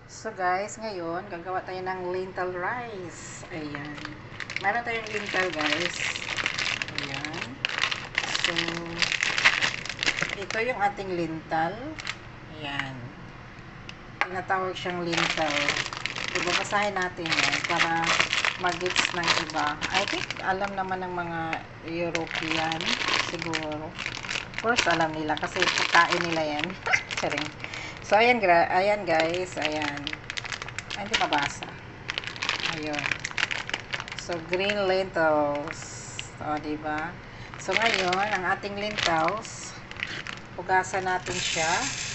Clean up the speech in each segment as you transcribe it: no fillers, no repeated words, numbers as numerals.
So guys, ngayon gagawa tayo ng lentil rice. Ayan. Meron tayong lentil guys. Ayan. So, ito yung ating lentil. Ayan. Tinatawag siyang lentil. Ibabasahin natin yan para mag-gets ng iba. I think alam naman ng mga European siguro. Of course, alam nila kasi pagkain nila yan. Charing. So, ayan guys. Ayan. Ay, hindi mabasa. Ayun. So, green lentils. O, diba? So, ngayon, ang ating lentils, hugasan natin siya.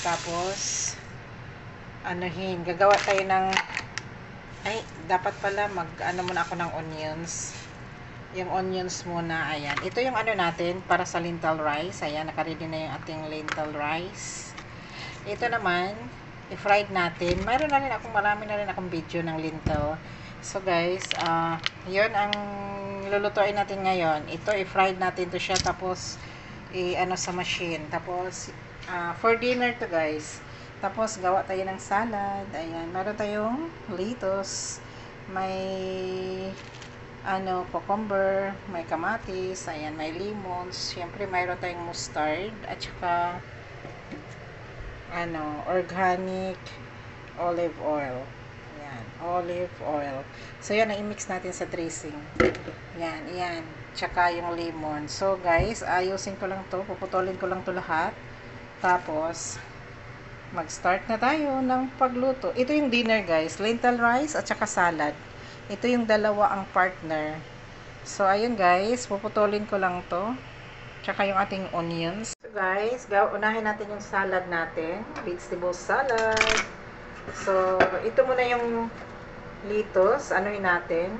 Tapos, gagawa tayo ng, dapat pala ano muna ako ng onions. Yung onions muna, ayan. Ito yung natin, para sa lentil rice. Ayan, nakaready na yung ating lentil rice. Ito naman, i-fried natin. Marami na rin akong video ng lentil. So guys, yun ang lulutuin natin ngayon. Ito, i-fried natin to siya. Tapos, sa machine. Tapos, for dinner to guys. Tapos, gawa tayo ng salad. Ayan, meron tayong lettuce. May, cucumber. May kamatis. Ayan, may lemons. Siyempre, mayroon tayong mustard. At saka, organic olive oil. Yan, olive oil. So, yan, i-mix natin sa dressing. Yan. Tsaka yung lemon. So, guys, ayusin ko lang to. Puputulin ko lang to lahat. Tapos, mag-start na tayo ng pagluto. Ito yung dinner, guys. Lentil rice at saka salad. Ito yung dalawa ang partner. So, ayun, guys. Puputulin ko lang to. Tsaka yung ating onions. So guys, unahin natin yung salad natin. Vegetable salad. So, ito muna yung lettuce. Anuhin natin.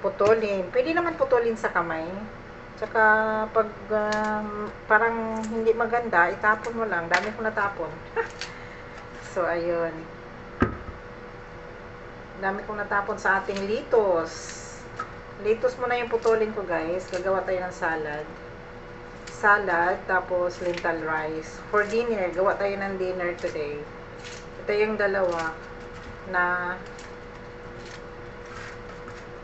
Putulin. Pwede naman putulin sa kamay. Tsaka, pag parang hindi maganda, itapon mo lang. Dami kong natapon. So, ayun. Dami kong natapon sa ating lettuce. Lettuce muna yung putulin ko guys. Gagawa tayo ng salad. Tapos lentil rice. For dinner, gawa tayo ng dinner today. Ito yung dalawa na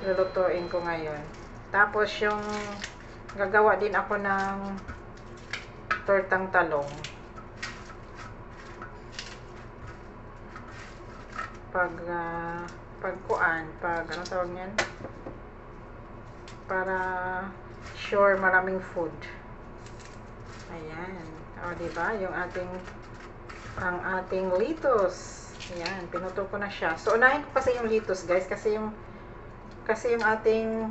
lulutuin ko ngayon. Tapos yung gagawa din ako ng tortang talong. Anong tawag niyan? Para sure maraming food. Ayan. O, diba? Ang ating lettuce. Ayan. Pinuto ko na siya. So, unahin ko kasi yung lettuce, guys. Kasi yung ating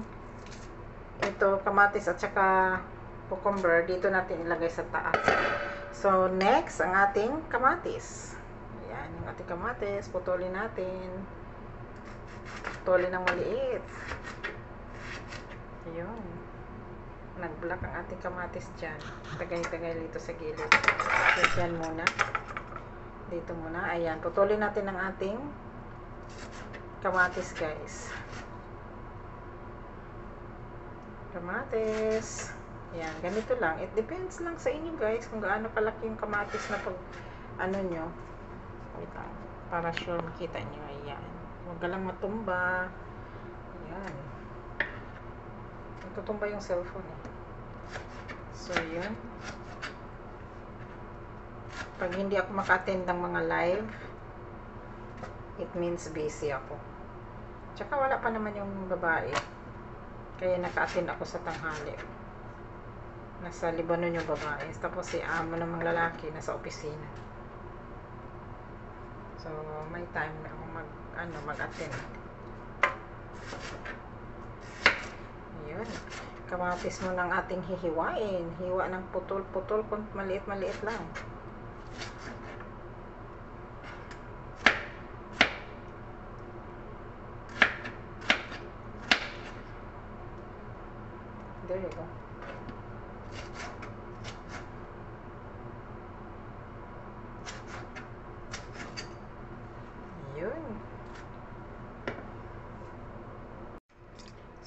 kamatis at saka cucumber, dito natin ilagay sa taas. So, next, ang ating kamatis. Ayan. Yung ating kamatis. Putulin natin. Putulin ng maliit. Ayun. Nag-block ang ating kamatis dyan. Tagay-tagay dito sa gilid. Yan muna. Dito muna. Ayan. Putulin natin ang ating kamatis, guys. Kamatis. Ayan. Ganito lang. It depends lang sa inyo, guys, kung gaano kalaki yung kamatis na nyo. Wait lang. Para sure makita nyo. Ayan. Huwag ka lang matumba. Ayan. Tutumba yung cellphone So, yun. Pag hindi ako maka-attend ng mga live, it means busy ako. Tsaka wala pa naman yung babae. Kaya naka-attend ako sa tanghali. Nasa Lebanon yung babae. Tapos si amo namang lalaki nasa opisina. So, may time na ako mag-attend. Yun. Kamatis mo ng ating hihiwain. Hiwa ng putol-putol kung maliit-maliit lang. There you go. Yun.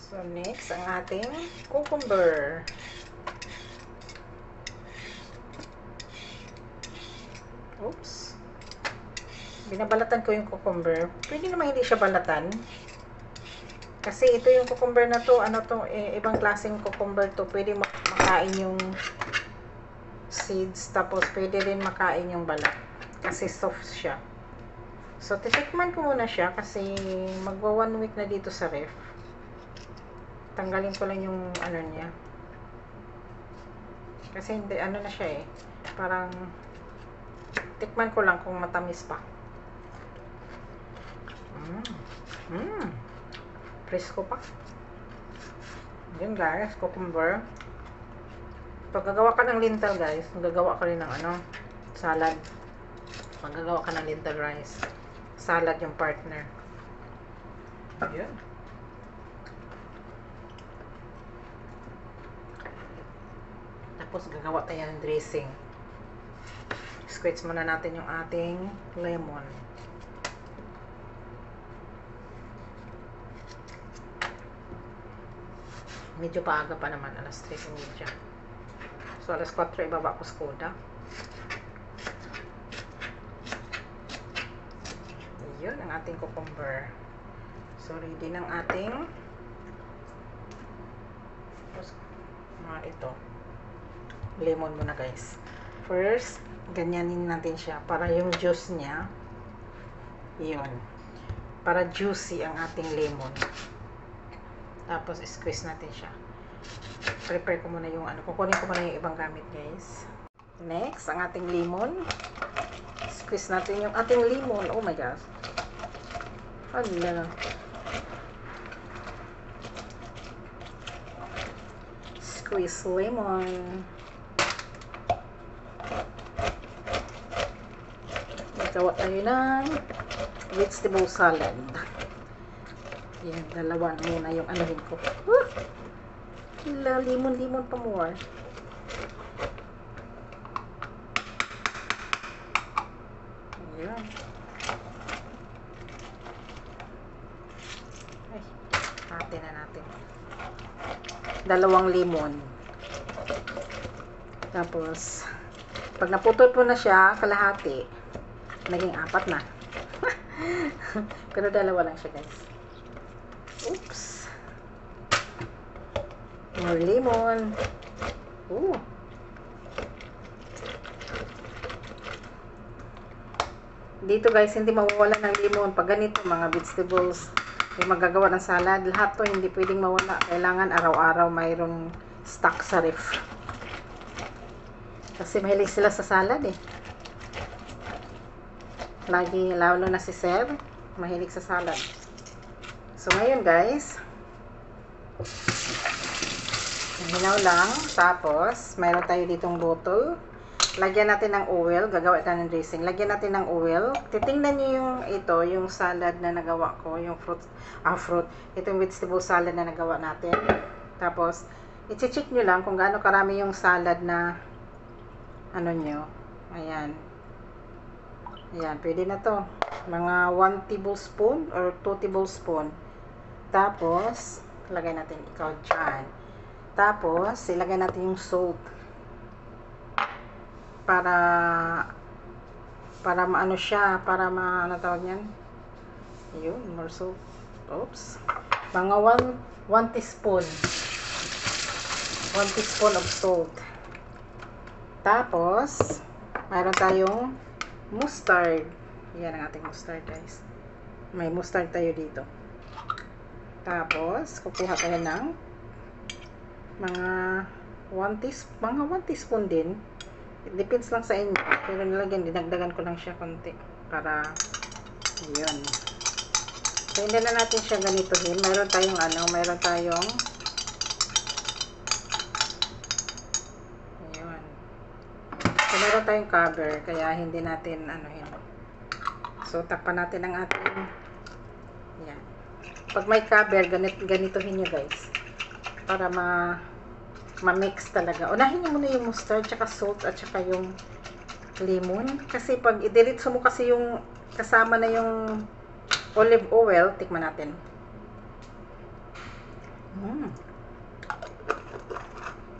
So, next, ang ating cucumber. Oops. Binabalatan ko yung cucumber. Pwede naman hindi siya balatan. Kasi ito yung cucumber na to, ano to, ibang klaseng cucumber to. Pwede makain yung seeds, tapos pwede rin makain yung balat. Kasi soft siya. So, titikman ko muna siya kasi magwa 1 week na dito sa ref. Tanggalin ko lang yung ano niya. Kasi hindi, ano na siya parang tikman ko lang kung matamis pa. Presko pa. Yun guys, cucumber. Pag gagawa ka ng lentil guys, gagawa ka rin ng salad. Pag gagawa ka ng lentil rice, salad yung partner. Yun. Tapos gagawa tayo ng dressing. Squeeze muna natin yung ating lemon. Medyo paaga pa naman, alas 3:30. So, alas 4 ibaba ko Skoda. Yun ang ating cucumber. So, ready ng ating ito. Lemon muna guys. First, ganyanin natin siya para yung juice niya, yun. Para juicy ang ating lemon. Tapos, squeeze natin siya. Prepare ko muna yung kukunin ko muna yung ibang gamit, guys. Next, ang ating lemon. Squeeze natin yung ating lemon. Oh my gosh. Hala. Squeeze lemon. Gawa tayo ng vegetable salad. Yan, dalawa muna yung anuhin ko. Limon pa more. Ayan. Ay, hati na natin. Dalawang limon. Tapos, pag naputol po na siya, kalahati, naging 4 na. Pero dalawa lang siya, guys. Oops. More lemon. Ooh. Dito guys, hindi mawawala ng lemon. Pag ganito, mga vegetables, yung magagawa ng salad, lahat to hindi pwedeng mawala. Kailangan araw-araw mayroong stock sa ref. Kasi mahilig sila sa salad Lagi, lalo na si Sir, mahilig sa salad. So, ngayon guys, hilaw lang. Tapos, mayroon tayo ditong bottle. Lagyan natin ng oil. Gagawa tayo ng dressing. Lagyan natin ng oil. Titingnan nyo yung salad na nagawa ko. Yung fruit. Ito yung vegetable salad na nagawa natin. Tapos, i-check nyo lang kung gaano karami yung salad na nyo. Ayan. Ayan, pwede na to. Mga 1 tablespoon or 2 tablespoon. Tapos, lagay natin ikaw dyan. Tapos, ilagay natin yung salt. Para maano siya, para ano tawag yan? Yun, more salt. Oops. Mga 1 teaspoon. 1 teaspoon of salt. Tapos, mayroon tayong mustard. Yan ang ating mustard, guys. May mustard tayo dito. Tapos, kukuha tayo ng mga 1 teaspoon din. It depends lang sa inyo. Pero nilagyan, dinagdagan ko lang siya konti. Para, yun. So, hindi na natin siya ganitohin. Mayroon tayong ayun. So, mayroon tayong cover. Kaya, hindi natin, So, takpan natin ang ating, yan. Pag may cover, ganitohin nyo guys. Para ma-mix talaga. Unahin nyo muna yung mustard, tsaka salt, at tsaka yung lemon. Kasi pag idiritso mo kasi yung kasama na yung olive oil, tikman natin.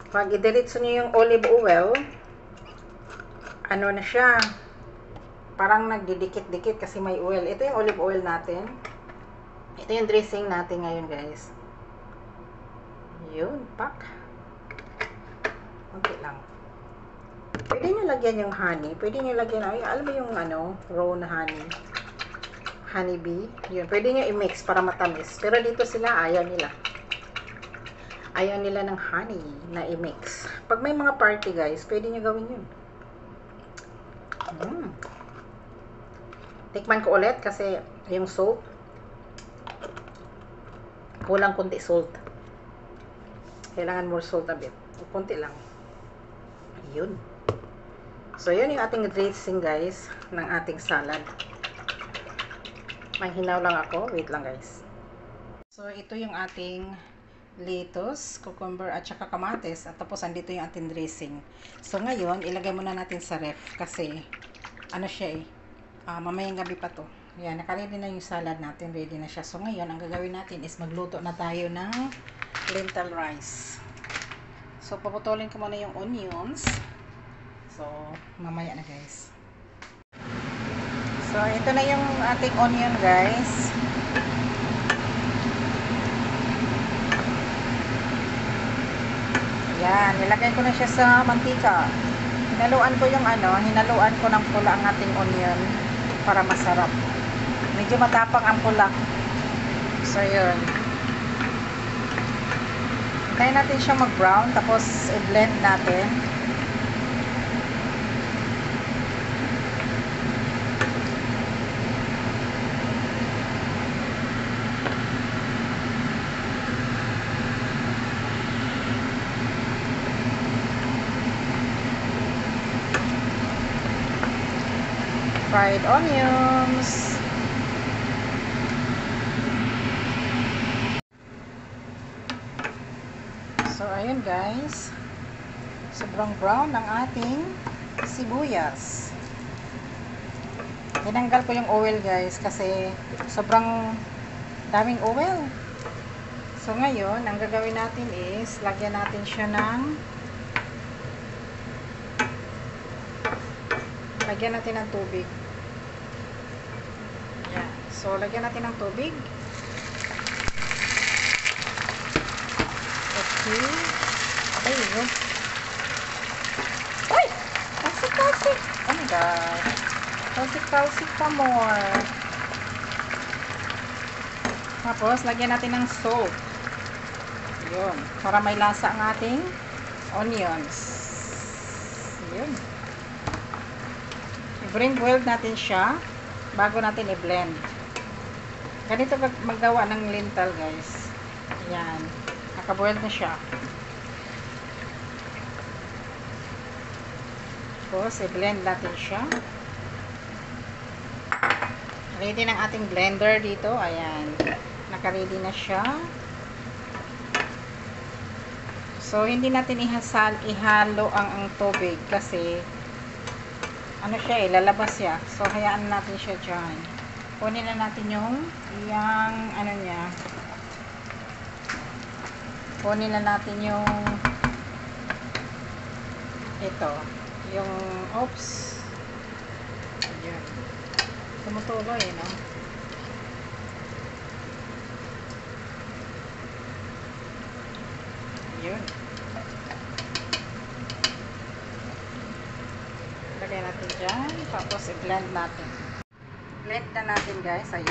Pag idiritso nyo yung olive oil, ano na siya, parang nagdidikit-dikit kasi may oil. Ito yung olive oil natin. Ito yung dressing natin ngayon, guys. Yun, pak. Kunti lang. Pwede nyo lagyan yung honey. Pwede nyo lagyan, ay, alam mo yung raw na honey. Honey bee. Yun, pwede nyo i-mix para matamis. Pero dito sila, ayaw nila. Ayaw nila ng honey na i-mix. Pag may mga party, guys, pwede nyo gawin yun. Tikman ko ulit kasi yung salt. Kulang kunti salt. Kailangan more salt a bit. Kunti lang. Yun. So, yun yung ating dressing, guys, ng ating salad. Manghinaw lang ako. Wait lang, guys. So, ito yung ating lettuce, cucumber, at saka kamatis. At tapos, andito yung ating dressing. So, ngayon, ilagay muna natin sa ref kasi, ano siya mamayang gabi pa to. Yan, nakaready na yung salad natin. Ready na siya. So, ngayon, ang gagawin natin is magluto na tayo ng lentil rice. So, paputulin ko muna yung onions. So, mamaya na, guys. So, ito na yung ating onion, guys. Yan, nilagay ko na siya sa mantika. Hinaluan ko yung hinaluan ko ng pula ang ating onion para masarap. Medyo matapang ang pula. So, yun. Hintayin natin siya mag-brown, tapos i-blend natin. Fried onions. So, ayun guys. Sobrang brown ang ating sibuyas. Tinanggal ko yung oil, guys, kasi sobrang daming oil. So, ngayon, ang gagawin natin is lagyan natin siya ng tubig. Yan. So, lagyan natin ng tubig. Okay. Ayun. Uy! Talsik! Oh my God. Talsik pa more. Tapos, lagyan natin ng salt. Yun. Para may lasa ang ating onions. Yun. I-bring boiled natin siya bago natin i-blend. Ganito maggawa ng lentil, guys. Ayan. Naka-boiled na siya. Tapos, i-blend natin siya. Ready ng ating blender dito. Ayan. Naka-ready na siya. So, hindi natin ihalo ang tubig kasi ano siya lalabas siya. So, hayaan natin siya dyan. Kunin na natin yung niya. Kunin na natin yung ito. Yung, oops. Ayan. Tumutuloy, no? Yun. Lagay natin dyan. Tapos, i-blend natin. Blend na natin, guys. Ayun.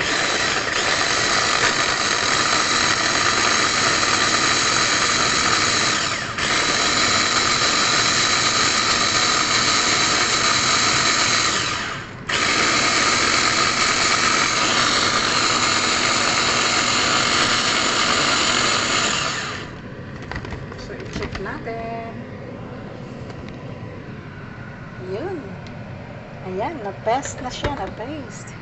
So, i-check natin. Yun. Ayan, na-paste na siya, na-paste.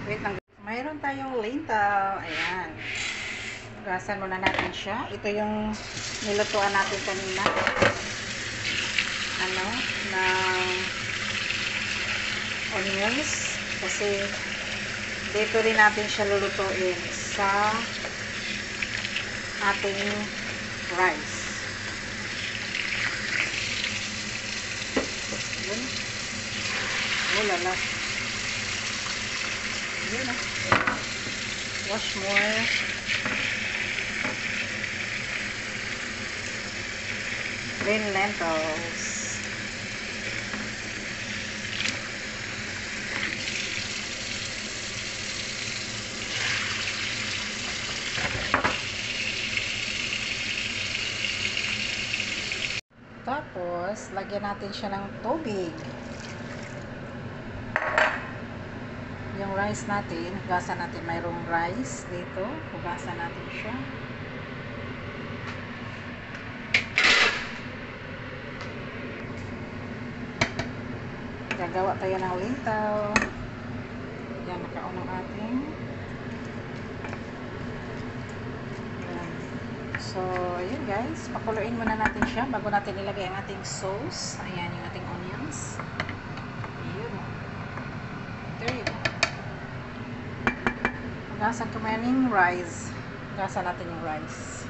Wait lang. Mayroon tayong lentil. Ayan. Gasan muna natin siya. Ito yung nilutuan natin kanina. Na onions. Kasi dito rin natin siya lulutuin sa ating rice. Yun. Oh, lala. Yun na. Wash more. Green lentils. Tapos, lagyan natin siya ng tubig. Yung rice natin, hugasan natin. Mayroong rice dito. Hugasan natin siya. Gagawa tayo ng lintaw. Yan, nakaunang ating. Yan. So, ayun guys. Pakuluin muna natin siya bago natin ilagay ang ating sauce. Ayan, yung ating onions. Ayun. There you go. Hugasan ko muna yung rice. Hugasan natin yung rice.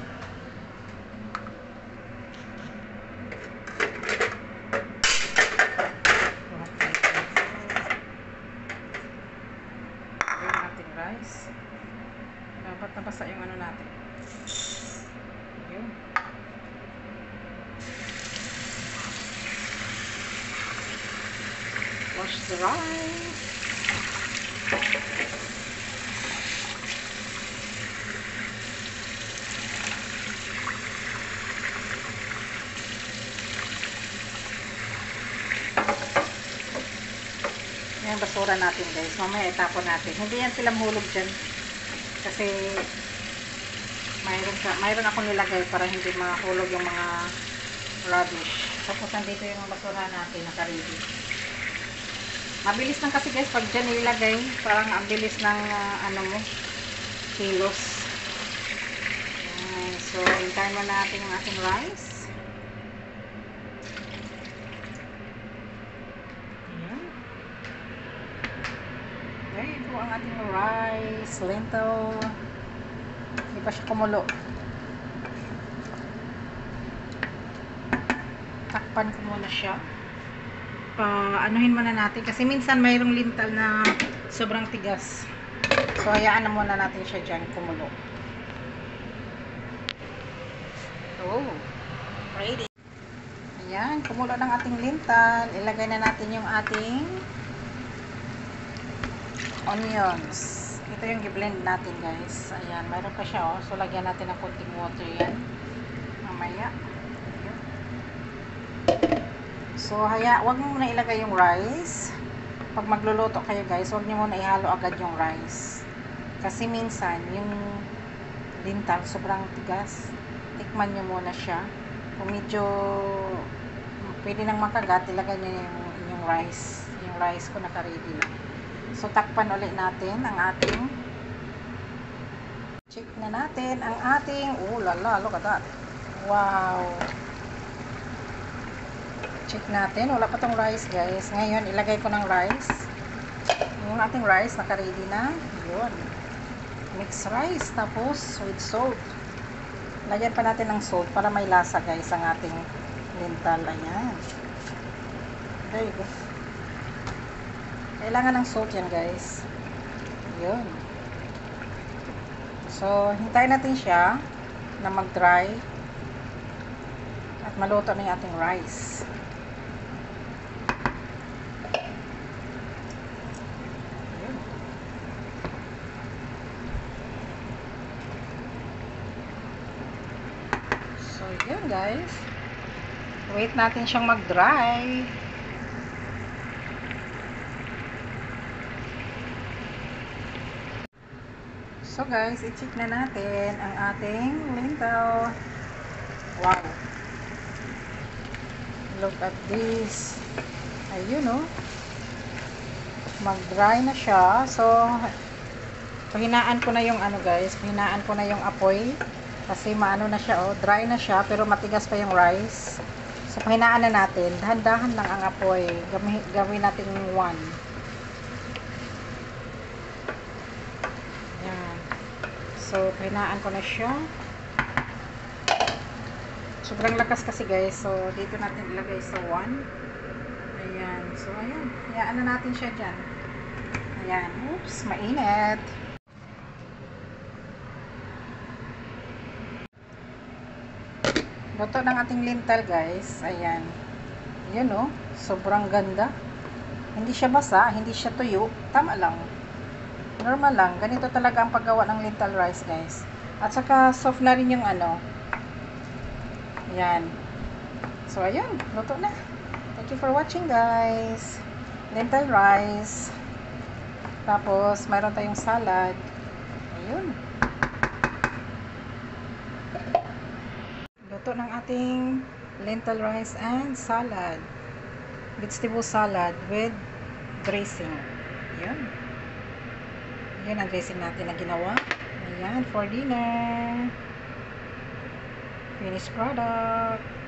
Rice. Dapat nabasa yung ano natin. Yun. Wash the rice. Yung basura natin guys, mamaya itapon natin. Hindi yan sila mahulog dyan kasi mayroon akong nilagay para hindi mahulog yung mga rubbish. Tapos nandito yung basura natin naka-ready. Mabilis lang kasi guys pag dyan ilagay, parang ang bilis ng ano mo, kilos. So hintayin mo natin yung ating rice. Ito ang ating rice, lentil. Hindi pa siya kumulo. Takpan ko muna siya. Anuhin muna natin. Kasi minsan mayroong lintal na sobrang tigas. So, hayaan na muna natin siya dyan kumulo. Oh, ready. Ayan, kumulo ng ating lintal. Ilagay na natin yung ating onions. Ito yung i-blend natin guys. Ayan, mayroon pa siya oh. So lagyan natin ng konting water yan. Mamaya. Ayan. So wag mo muna ilagay yung rice. Pag magluluto kayo guys, wag niyo muna ihalo agad yung rice. Kasi minsan yung lintal sobrang tigas. Tikman niyo muna siya. Kung medyo pwede nang makagat, ilagay niyo yung rice. Yung rice ko naka-ready na. So, takpan ulit natin ang ating, check na natin ang ating, lala, look at that. Wow. Check natin, wala pa tong rice guys. Ngayon, ilagay ko ng rice. Yung ating rice, naka-ready na. Yun. Mix rice, tapos with salt. Lagyan pa natin ng salt para may lasa guys ang ating lintal. Ayan. There you go. Kailangan ng salt yan guys. Yun. So, hintayin natin siya na mag-dry at maluto na yung ating rice. Yun. So, yun guys. Wait natin siyang mag-dry. So guys, i-check na natin ang ating lintaw. Wow. Look at this. Ayun oh. Mag-dry na siya. So, pahinaan ko na yung ano guys. Pahinaan ko na yung apoy. Kasi maano na siya oh. Dry na siya pero matigas pa yung rice. So, pahinaan na natin. Dahan-dahan lang ang apoy. Gawin natin 1. So, pahinaan ko na siya. Sobrang lakas kasi guys. So, dito natin ilagay sa 1. Ayan. So, ayan. Hayaan na natin siya dyan. Yan. Oops, mainit. Luto ng ating lentil, guys. Ayan. Yun, oh. Sobrang ganda. Hindi siya basa, hindi siya tuyo. Tama lang. Normal lang. Ganito talaga ang paggawa ng lentil rice, guys. At saka, soft na rin yung ano. Ayan. So, ayan. Luto na. Thank you for watching, guys. Lentil rice. Tapos, mayroon tayong salad. Ayun. Luto ng ating lentil rice and salad. Vegetable salad with dressing. Ayun. Ayun ang dressing natin na ginawa. Ayan, for dinner. Finished product.